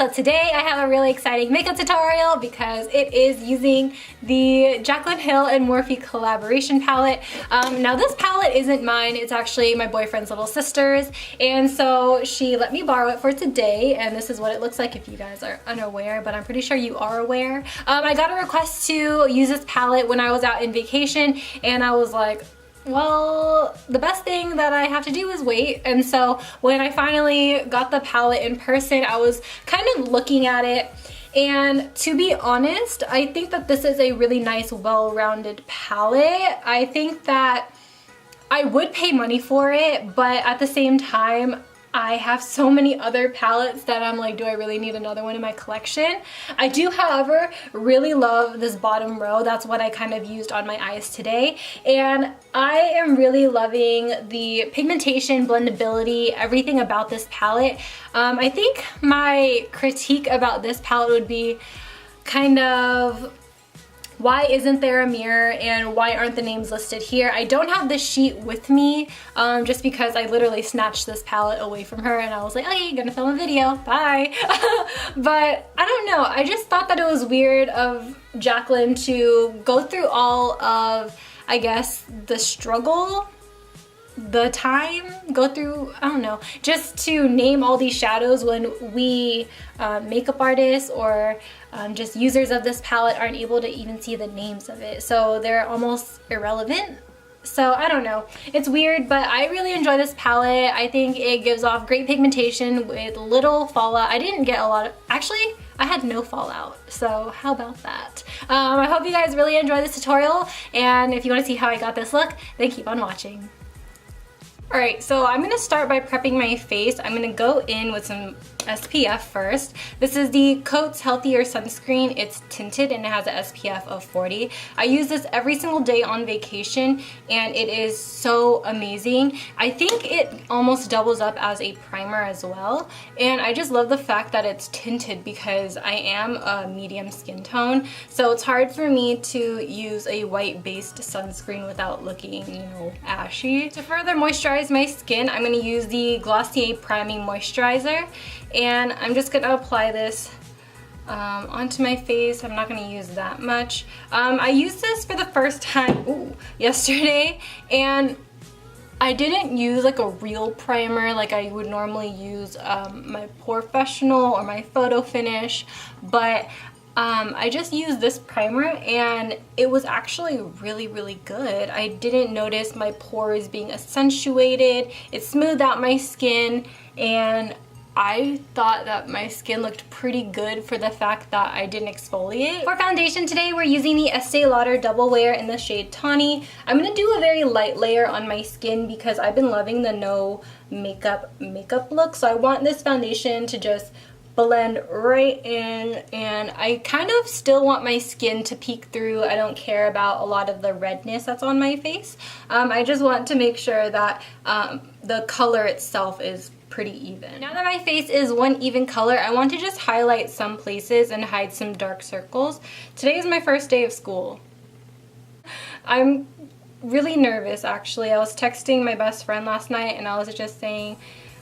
So today I have a really exciting makeup tutorial because it is using the Jaclyn Hill and Morphe collaboration palette. Now this palette isn't mine, it's actually my boyfriend's little sister's, and so she let me borrow it for today, and this is what it looks like if you guys are unaware, but I'm pretty sure you are aware. I got a request to use this palette when I was out in vacation, and I was like, well, the best thing that I have to do is wait. And so when I finally got the palette in person, I was kind of looking at it, and to be honest, I think that this is a really nice, well-rounded palette. I think that I would pay money for it, but at the same time, I have so many other palettes that I'm like, do I really need another one in my collection? I do, however, really love this bottom row. That's what I kind of used on my eyes today. And I am really loving the pigmentation, blendability, everything about this palette. I think my critique about this palette would be kind of, why isn't there a mirror and why aren't the names listed here? I don't have the sheet with me just because I literally snatched this palette away from her and I was like, okay, gonna film a video, bye. But I don't know, I just thought that it was weird of Jaclyn to go through all of, I guess, the struggle, the time, go through, I don't know, just to name all these shadows when we makeup artists or just users of this palette aren't able to even see the names of it. So they're almost irrelevant. So I don't know, it's weird, but I really enjoy this palette. I think it gives off great pigmentation with little fallout. I didn't get a lot of, actually, I had no fallout, so how about that? I hope you guys really enjoy this tutorial, and if you want to see how I got this look, then keep on watching. Alright, so I'm going to start by prepping my face. I'm going to go in with some SPF first. This is the Cotz Healthier Sunscreen. It's tinted and it has an SPF of 40. I use this every single day on vacation and it is so amazing. I think it almost doubles up as a primer as well. And I just love the fact that it's tinted because I am a medium skin tone. So it's hard for me to use a white-based sunscreen without looking, you know, ashy. To further moisturize my skin, I'm going to use the Glossier Priming Moisturizer, and I'm just going to apply this onto my face. I'm not going to use that much. I used this for the first time yesterday, and I didn't use like a real primer like I would normally use my Professional or my Photo Finish, but I just used this primer and it was actually really good. I didn't notice my pores being accentuated. It smoothed out my skin and I thought that my skin looked pretty good for the fact that I didn't exfoliate. For foundation today, we're using the Estee Lauder Double Wear in the shade Tawny. I'm going to do a very light layer on my skin because I've been loving the no makeup look. So I want this foundation to just blend right in, and I kind of still want my skin to peek through. I don't care about a lot of the redness that's on my face. I just want to make sure that the color itself is pretty even. Now that my face is one even color, I want to just highlight some places and hide some dark circles. Today is my first day of school. I'm really nervous actually. I was texting my best friend last night and I was just saying,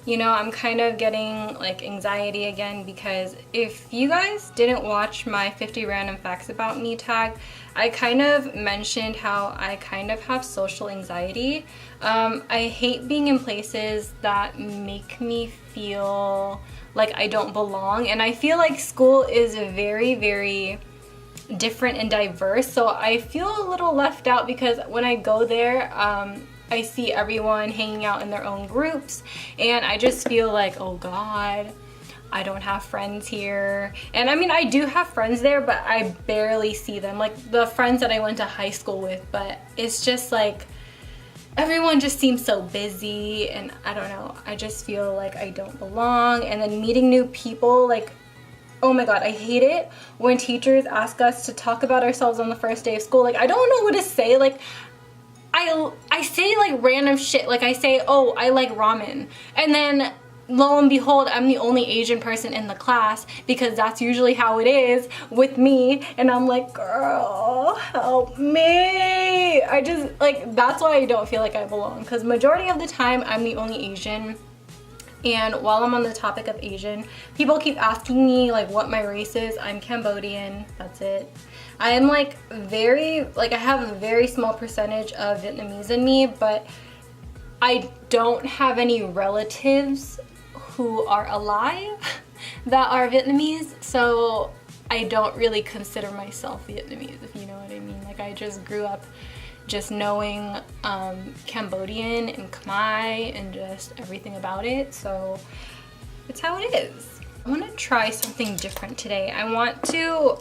you know, I'm kind of getting like anxiety again because if you guys didn't watch my 50 random facts about me tag, I kind of mentioned how I kind of have social anxiety. I hate being in places that make me feel like I don't belong, and I feel like school is very different and diverse, so I feel a little left out because when I go there, I see everyone hanging out in their own groups and I just feel like, oh god, I don't have friends here. And I mean, I do have friends there, but I barely see them, like the friends that I went to high school with, but it's just like everyone just seems so busy and I don't know, I just feel like I don't belong. And then meeting new people, like, oh my god, I hate it when teachers ask us to talk about ourselves on the first day of school. Like, I don't know what to say. Like, I say like random shit, like I say, oh, I like ramen, and then lo and behold, I'm the only Asian person in the class because that's usually how it is with me, and I'm like, girl, help me. I just, like, that's why I don't feel like I belong, because majority of the time I'm the only Asian And while I'm on the topic of Asian, people keep asking me like what my race is. I'm Cambodian, that's it. I am like I have a very small percentage of Vietnamese in me, but I don't have any relatives who are alive that are Vietnamese, so I don't really consider myself Vietnamese, if you know what I mean. Like I just grew up just knowing Cambodian and Khmer and just everything about it, so it's how it is. I want to try something different today. I want to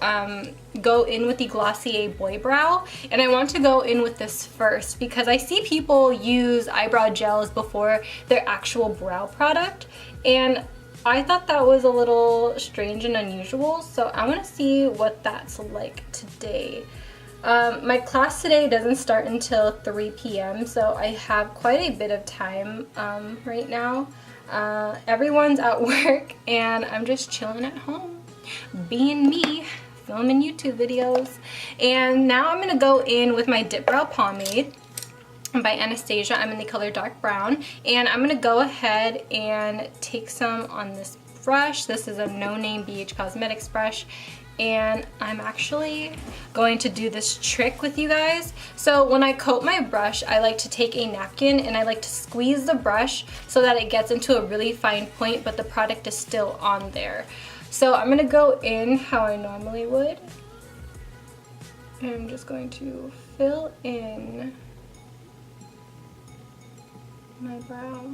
go in with the Glossier Boy Brow, and I want to go in with this first because I see people use eyebrow gels before their actual brow product, and I thought that was a little strange and unusual, so I want to see what that's like today. My class today doesn't start until 3 p.m. so I have quite a bit of time right now. Everyone's at work and I'm just chilling at home, being me, filming YouTube videos. And now I'm gonna go in with my Dip Brow Pomade by Anastasia. I'm in the color Dark Brown, and I'm gonna go ahead and take some on this brush. This is a no-name BH Cosmetics brush, and I'm actually going to do this trick with you guys. So when I coat my brush, I like to take a napkin and I like to squeeze the brush so that it gets into a really fine point, but the product is still on there. So I'm gonna go in how I normally would. And I'm just going to fill in my brow.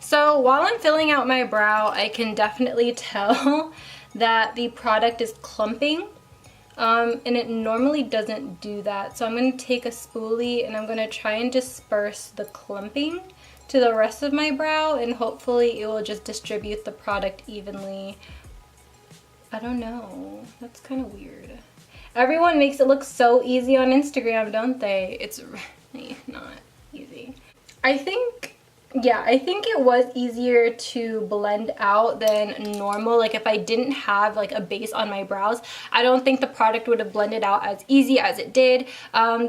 So while I'm filling out my brow, I can definitely tell that the product is clumping, and it normally doesn't do that. So I'm going to take a spoolie and I'm going to try and disperse the clumping to the rest of my brow, and hopefully it will just distribute the product evenly. I don't know, that's kind of weird. Everyone makes it look so easy on Instagram, don't they? It's really not easy. I think it was easier to blend out than normal. Like if I didn't have like a base on my brows, I don't think the product would have blended out as easy as it did.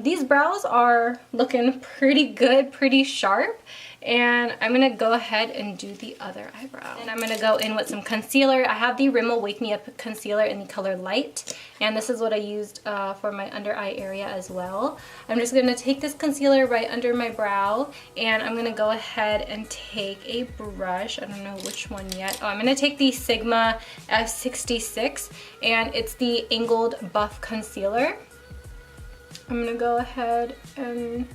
These brows are looking pretty good, pretty sharp. And I'm gonna go ahead and do the other eyebrow. And I'm gonna go in with some concealer. I have the Rimmel Wake Me Up concealer in the color Light. And this is what I used for my under eye area as well. I'm just gonna take this concealer right under my brow, and I'm gonna go ahead and take a brush. I don't know which one yet. Oh, I'm gonna take the Sigma F66, and it's the Angled Buff Concealer. I'm gonna go ahead and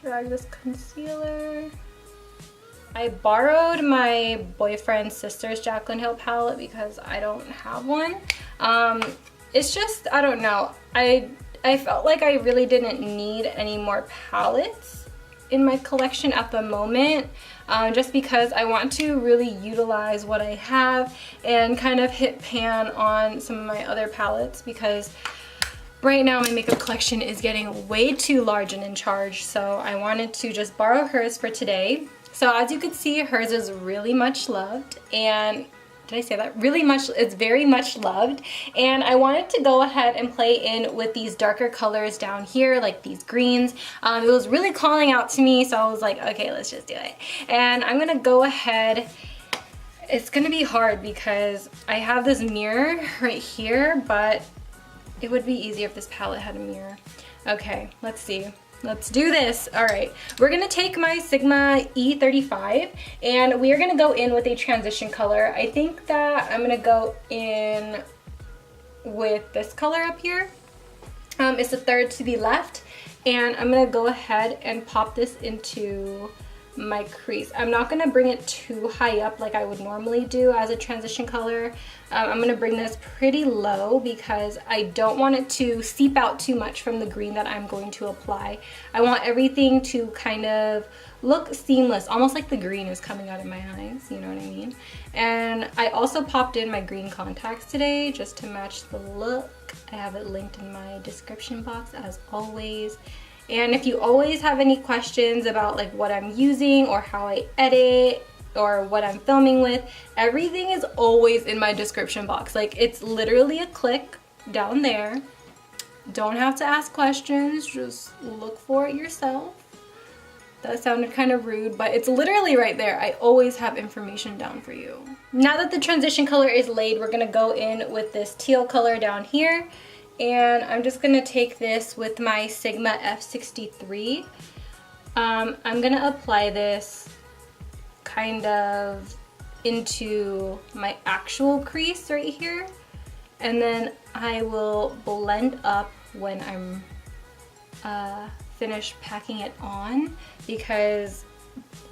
drag this concealer. I borrowed my boyfriend's sister's Jaclyn Hill palette because I don't have one. It's just, I don't know. I felt like I really didn't need any more palettes in my collection at the moment, just because I want to really utilize what I have and kind of hit pan on some of my other palettes, because right now my makeup collection is getting way too large and in charge, so I wanted to just borrow hers for today. So as you can see, hers is really much loved, and did I say that? Really much, it's very much loved. And I wanted to go ahead and play in with these darker colors down here, like these greens. It was really calling out to me, so I was like, okay, let's just do it. And I'm gonna go ahead. It's gonna be hard because I have this mirror right here, but it would be easier if this palette had a mirror. Okay, let's see. Let's do this. All right, we're gonna take my Sigma E35 and we are gonna go in with a transition color. I think that I'm gonna go in with this color up here. It's the third to the left, and I'm gonna go ahead and pop this into my crease. I'm not gonna bring it too high up like I would normally do as a transition color. I'm gonna bring this pretty low because I don't want it to seep out too much from the green that I'm going to apply. I want everything to kind of look seamless, almost like the green is coming out of my eyes, you know what I mean? And I also popped in my green contacts today just to match the look. I have it linked in my description box as always. And if you always have any questions about like what I'm using or how I edit or what I'm filming with, everything is always in my description box. Like, it's literally a click down there. Don't have to ask questions, just look for it yourself. That sounded kind of rude, but it's literally right there. I always have information down for you. Now that the transition color is laid, we're gonna go in with this teal color down here. And I'm just gonna take this with my Sigma F63. I'm gonna apply this kind of into my actual crease right here. And then I will blend up when I'm finished packing it on, because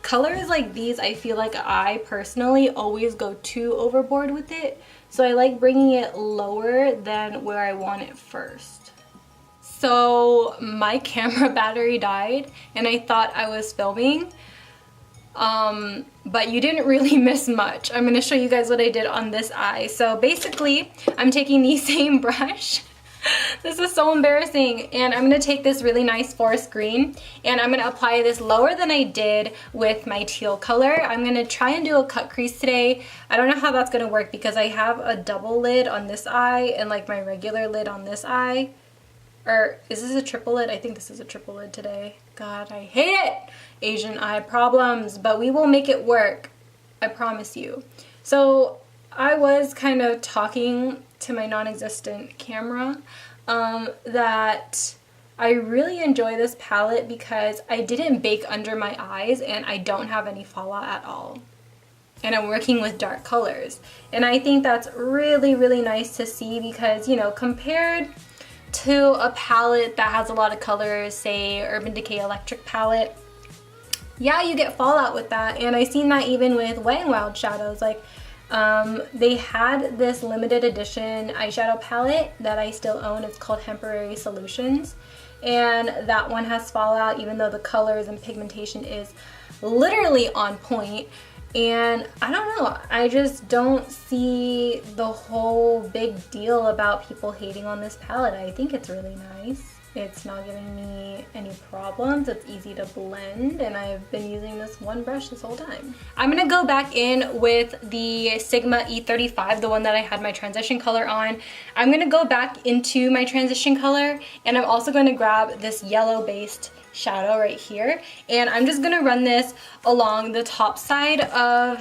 colors like these, I feel like I personally always go too overboard with it. So I like bringing it lower than where I want it first. So my camera battery died and I thought I was filming, but you didn't really miss much. I'm gonna show you guys what I did on this eye. So basically, I'm taking the same brush. This is so embarrassing. And I'm gonna take this really nice forest green and I'm gonna apply this lower than I did with my teal color. I'm gonna try and do a cut crease today. I don't know how that's gonna work because I have a double lid on this eye and like my regular lid on this eye. Or is this a triple lid? I think this is a triple lid today. God, I hate it! Asian eye problems, but we will make it work. I promise you. So I was kind of talking to my non-existent camera that I really enjoy this palette because I didn't bake under my eyes and I don't have any fallout at all. And I'm working with dark colors. And I think that's really, really nice to see because, you know, compared to a palette that has a lot of colors, say Urban Decay Electric palette, yeah, you get fallout with that. And I've seen that even with Wet n Wild shadows. Like, they had this limited edition eyeshadow palette that I still own. It's called Temporary Solutions. And that one has fallout even though the colors and pigmentation is literally on point. And I don't know, I just don't see the whole big deal about people hating on this palette. I think it's really nice. It's not giving me any problems. It's easy to blend and I've been using this one brush this whole time. I'm gonna go back in with the Sigma E35, the one that I had my transition color on. I'm gonna go back into my transition color and I'm also gonna grab this yellow based shadow right here and I'm just gonna run this along the top side of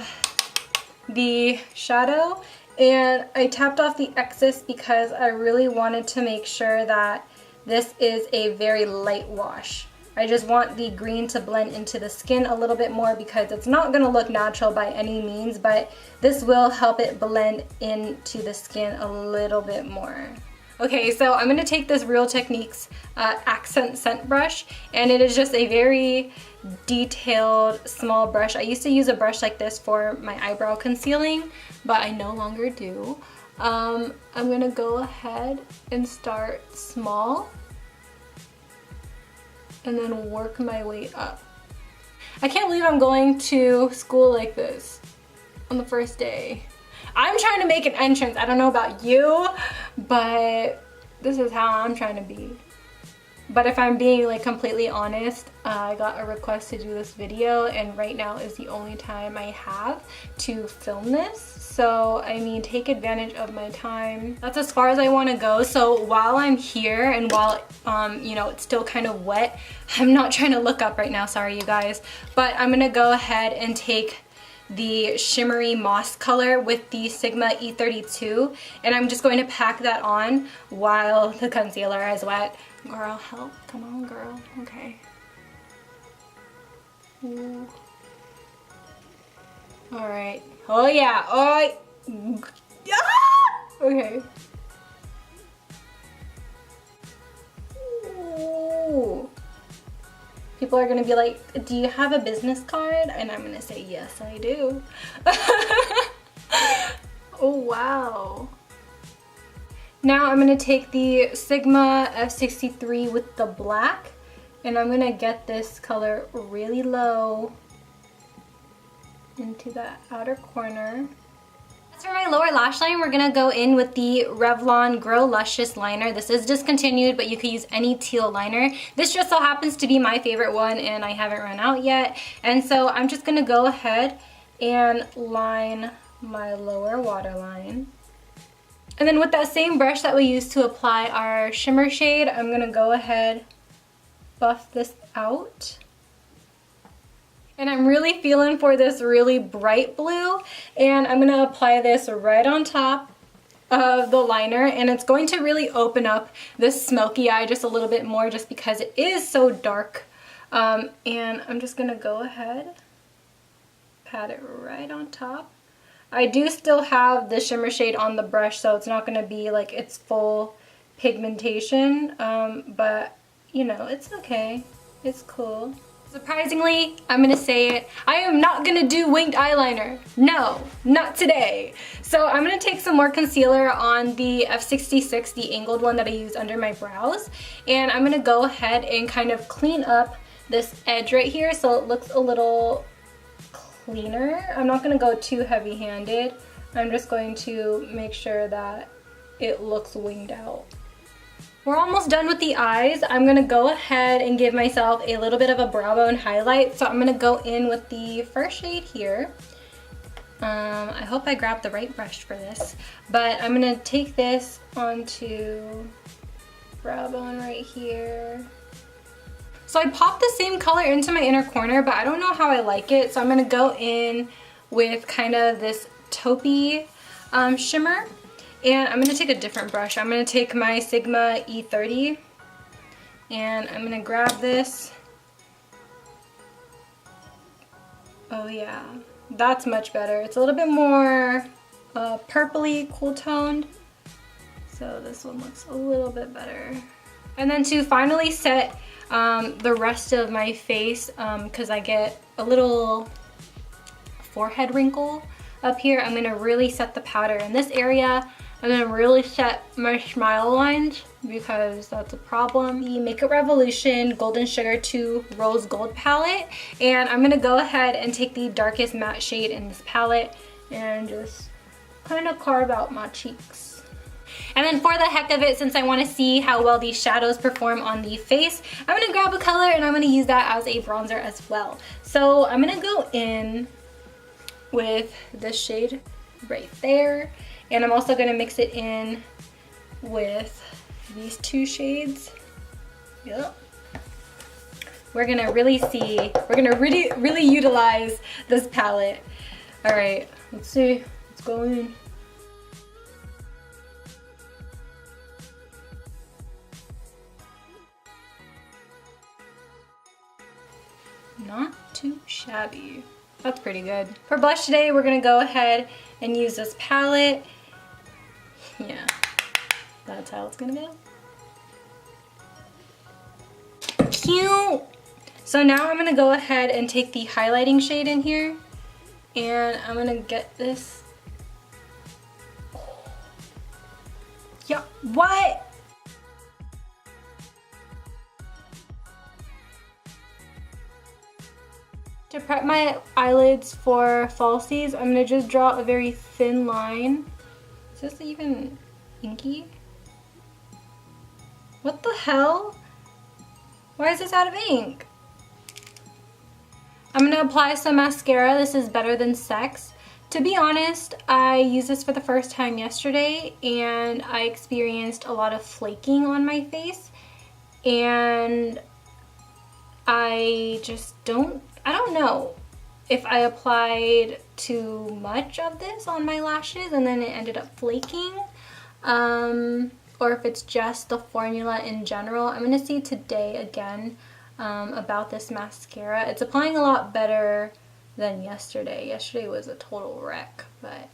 the shadow. And I tapped off the excess because I really wanted to make sure that this is a very light wash. I just want the green to blend into the skin a little bit more because it's not gonna look natural by any means, but this will help it blend into the skin a little bit more. Okay, so I'm gonna take this Real Techniques accent scent brush, and it is just a very detailed small brush. I used to use a brush like this for my eyebrow concealing, but I no longer do. I'm gonna go ahead and start small and then work my way up. I can't believe I'm going to school like this on the first day. I'm trying to make an entrance. I don't know about you, but this is how I'm trying to be. But if I'm being like completely honest, I got a request to do this video and right now is the only time I have to film this. So I mean, take advantage of my time. That's as far as I want to go. So while I'm here and while you know, it's still kind of wet, I'm not trying to look up right now, sorry you guys, but I'm gonna go ahead and take the shimmery moss color with the Sigma E32 and I'm just going to pack that on while the concealer is wet. Girl, help. Come on, girl. Okay. Ooh. All right. Oh, yeah. Oh, ah! Okay. Ooh. People are going to be like, do you have a business card? And I'm going to say, yes, I do. Oh, wow. Now I'm going to take the Sigma F63 with the black and I'm going to get this color really low into that outer corner. As for my lower lash line, we're going to go in with the Revlon Grow Luscious liner. This is discontinued, but you could use any teal liner. This just so happens to be my favorite one and I haven't run out yet. And so I'm just going to go ahead and line my lower waterline. And then with that same brush that we used to apply our shimmer shade, I'm gonna go ahead, buff this out. And I'm really feeling for this really bright blue, and I'm gonna apply this right on top of the liner, and it's going to really open up this smoky eye just a little bit more just because it is so dark. And I'm just gonna go ahead, pat it right on top. I do still have the shimmer shade on the brush, so it's not gonna be like its full pigmentation, but you know, it's okay, it's cool. Surprisingly, I'm gonna say it, I am not gonna do winged eyeliner. No, not today. So I'm gonna take some more concealer on the F66, the angled one that I use under my brows, and I'm gonna go ahead and kind of clean up this edge right here so it looks a little cleaner. I'm not gonna go too heavy-handed. I'm just going to make sure that it looks winged out. We're almost done with the eyes. I'm gonna go ahead and give myself a little bit of a brow bone highlight. So I'm gonna go in with the first shade here. I hope I grabbed the right brush for this, but I'm gonna take this onto brow bone right here. So I popped the same color into my inner corner, but I don't know how I like it. So I'm gonna go in with kind of this taupey shimmer. And I'm going to take a different brush. I'm going to take my Sigma E30 and I'm going to grab this. Oh yeah, that's much better. It's a little bit more purpley, cool toned. So this one looks a little bit better. And then to finally set the rest of my face, because I get a little forehead wrinkle up here, I'm going to really set the powder in this area. I'm going to really set my smile lines because that's a problem. The Makeup Revolution Golden Sugar 2 Rose Gold palette. And I'm going to go ahead and take the darkest matte shade in this palette and just kind of carve out my cheeks. And then for the heck of it, since I want to see how well these shadows perform on the face, I'm going to grab a color and I'm going to use that as a bronzer as well. So I'm going to go in with this shade right there. And I'm also going to mix it in with these two shades. Yep. We're going to really see, we're going to really utilize this palette. All right, let's see. Let's go in. Not too shabby. That's pretty good. For blush today, we're going to go ahead and use this palette. Yeah, that's how it's gonna go. Cute! So now I'm gonna go ahead and take the highlighting shade in here and I'm gonna get this. Yeah, what? To prep my eyelids for falsies, I'm gonna just draw a very thin line. Is this even inky? What the hell? Why is this out of ink? I'm gonna apply some mascara. This is Better Than Sex. To be honest, I used this for the first time yesterday and I experienced a lot of flaking on my face. And I just I don't know if I applied too much of this on my lashes and then it ended up flaking, or if it's just the formula in general. I'm going to see today again about this mascara. It's applying a lot better than yesterday. Yesterday was a total wreck, but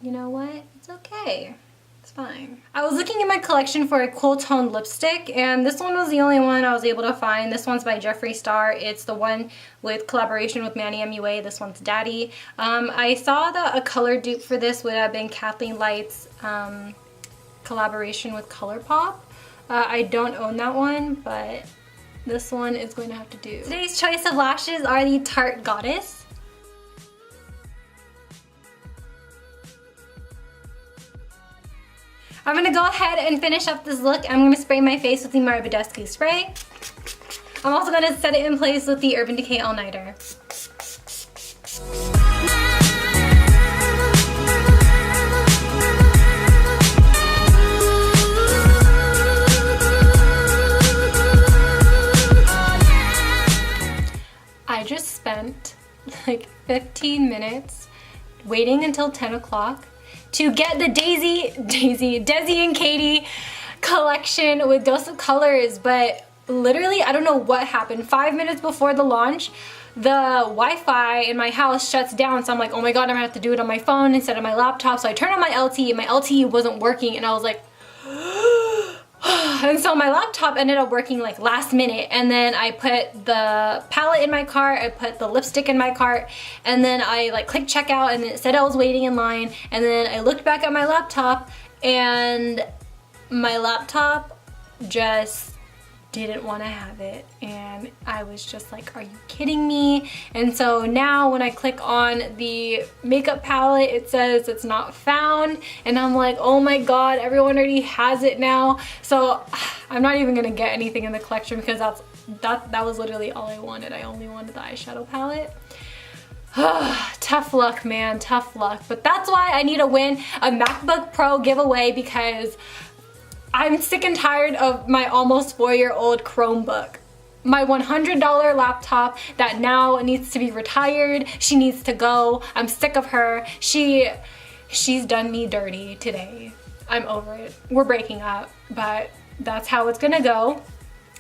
you know what? It's okay. It's fine. I was looking in my collection for a cool tone lipstick and this one was the only one I was able to find. This one's by Jeffree Star. It's the one with collaboration with Manny MUA. This one's Daddy. I saw that a color dupe for this would have been Kathleen Light's collaboration with ColourPop. I don't own that one, but this one is going to have to do. Today's choice of lashes are the Tarte Goddess. I'm going to go ahead and finish up this look. I'm going to spray my face with the Marbadescu spray. I'm also going to set it in place with the Urban Decay All Nighter. I just spent like 15 minutes waiting until 10 o'clock to get the Desi and Katie collection with Dose of Colors, but literally I don't know what happened. 5 minutes before the launch, the Wi-Fi in my house shuts down, so I'm like, oh my god, I'm gonna have to do it on my phone instead of my laptop. So I turned on my LTE, and my LTE wasn't working, and I was like, and so my laptop ended up working like last minute, and then I put the palette in my cart, I put the lipstick in my cart, and then I like clicked checkout, and it said I was waiting in line, and then I looked back at my laptop, and my laptop just didn't want to have it, and I was just like, are you kidding me? And so now when I click on the makeup palette, it says it's not found, and I'm like, oh my god, everyone already has it now. So I'm not even gonna get anything in the collection because that was literally all I wanted. I only wanted the eyeshadow palette. Tough luck, man, tough luck. But that's why I need to win a MacBook Pro giveaway, because I'm sick and tired of my almost 4-year-old Chromebook. My $100 laptop that now needs to be retired. She needs to go. I'm sick of her. She's done me dirty today. I'm over it. We're breaking up, but that's how it's gonna go.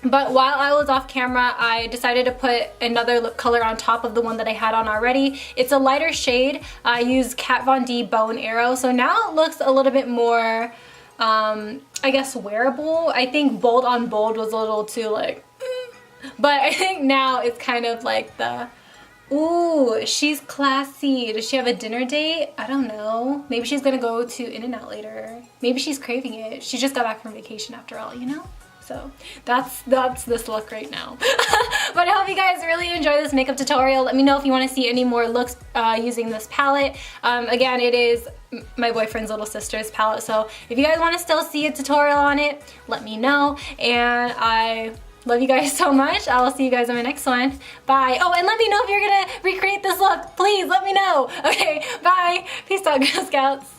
But while I was off camera, I decided to put another lip color on top of the one that I had on already. It's a lighter shade. I used Kat Von D Bow and Arrow, so now it looks a little bit more I guess wearable. I think bold on bold was a little too like, but I think now it's kind of like the, ooh, she's classy. Does she have a dinner date? I don't know. Maybe she's gonna go to In-N-Out later. Maybe she's craving it. She just got back from vacation after all, you know? So that's this look right now. But I hope you guys really enjoy this makeup tutorial. Let me know if you want to see any more looks using this palette. Again, it is my boyfriend's little sister's palette, so if you guys want to still see a tutorial on it, let me know. And I love you guys so much. I'll see you guys in my next one. Bye. Oh, and let me know if you're gonna recreate this look. Please let me know. Okay, bye. Peace out, Girl Scouts.